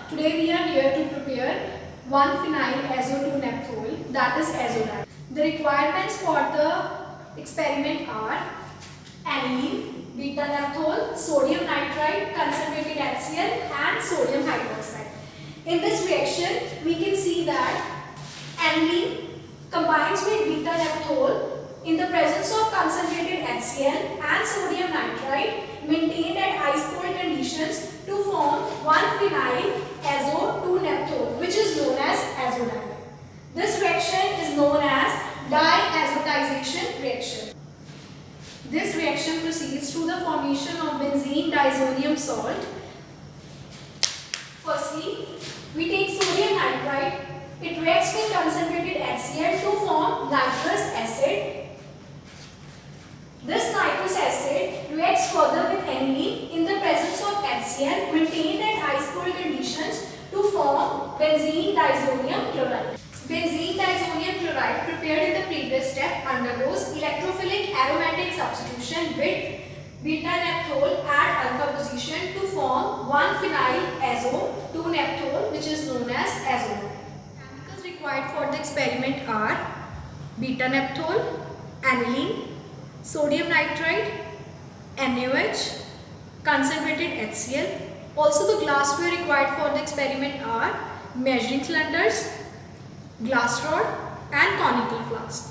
Today we are here to prepare 1-phenyl-azo-2-naphthol, that is azodine. The requirements for the experiment are aniline, beta-naphthol, sodium nitrite, concentrated HCl and sodium hydroxide. In this reaction we can see that aniline combines with beta-naphthol in the presence of concentrated HCl and sodium nitrite maintained at ice cold conditions to form 1-phenyl-azo-2-naphthol, which is known as azodine. This reaction is known as diazotization reaction. This reaction proceeds through the formation of benzene diazonium salt. Firstly, we take sodium nitrite. It reacts with concentrated HCl to form nitrous acid. This nitrous acid reacts further with aniline in the presence of HCl maintained at ice cold conditions to form benzene diazonium chloride. Benzene diazonium chloride prepared in the previous step undergoes electrophilic aromatic substitution with beta-naphthol at alpha position to form 1-phenyl-azo-2-naphthol, which is known as azodine. Chemicals required for the experiment are beta-naphthol, aniline, sodium nitrite, NaOH, concentrated HCl. Also the glassware required for the experiment are measuring cylinders, glass rod and conical flask.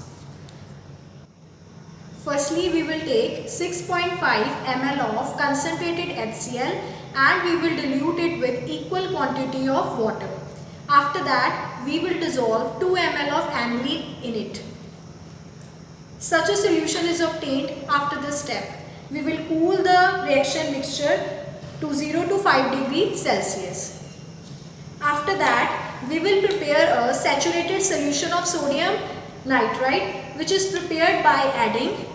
Firstly, we will take 6.5 ml of concentrated HCl and we will dilute it with equal quantity of water. After that, we will dissolve 2 ml of aniline in it. Such a solution is obtained after this step. We will cool the reaction mixture to 0 to 5 degrees Celsius. After that, we will prepare a saturated solution of sodium nitrite, which is prepared by adding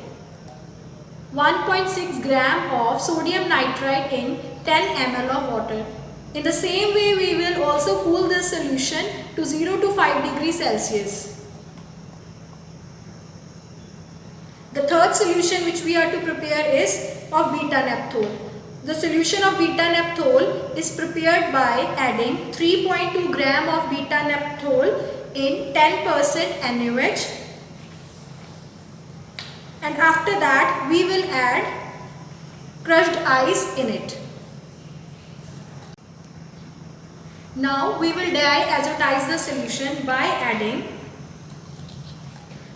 1.6 gram of sodium nitrite in 10 ml of water. In the same way, we will also cool this solution to 0 to 5 degrees Celsius. The third solution which we are to prepare is of beta-naphthol. The solution of beta-naphthol is prepared by adding 3.2 gram of beta-naphthol in 10% NaOH, and after that we will add crushed ice in it. Now we will diazotize the solution by adding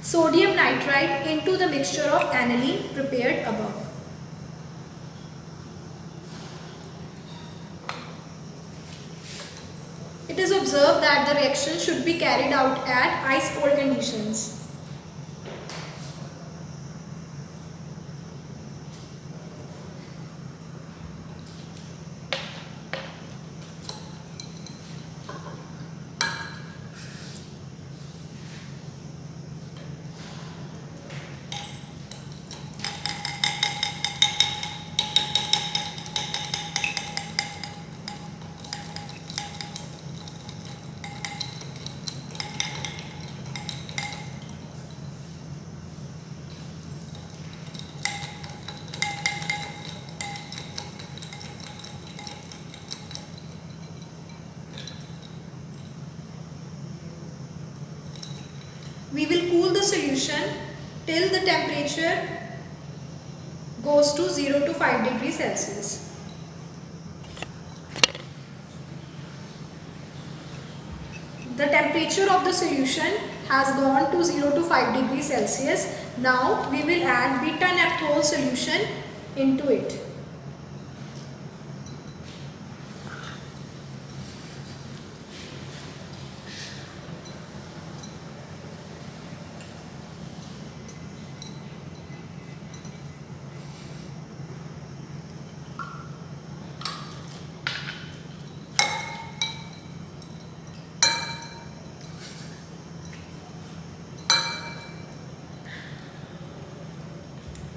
sodium nitrite into the mixture of aniline prepared above. It is observed that the reaction should be carried out at ice cold conditions. We will cool the solution till the temperature goes to 0 to 5 degrees Celsius. The temperature of the solution has gone to 0 to 5 degrees Celsius. Now we will add beta-naphthol solution into it.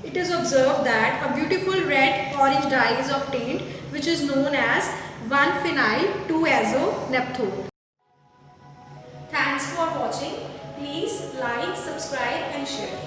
It is observed that a beautiful red-orange dye is obtained, which is known as 1-phenyl-2-azo-naphthol. Thanks for watching. Please like, subscribe and share.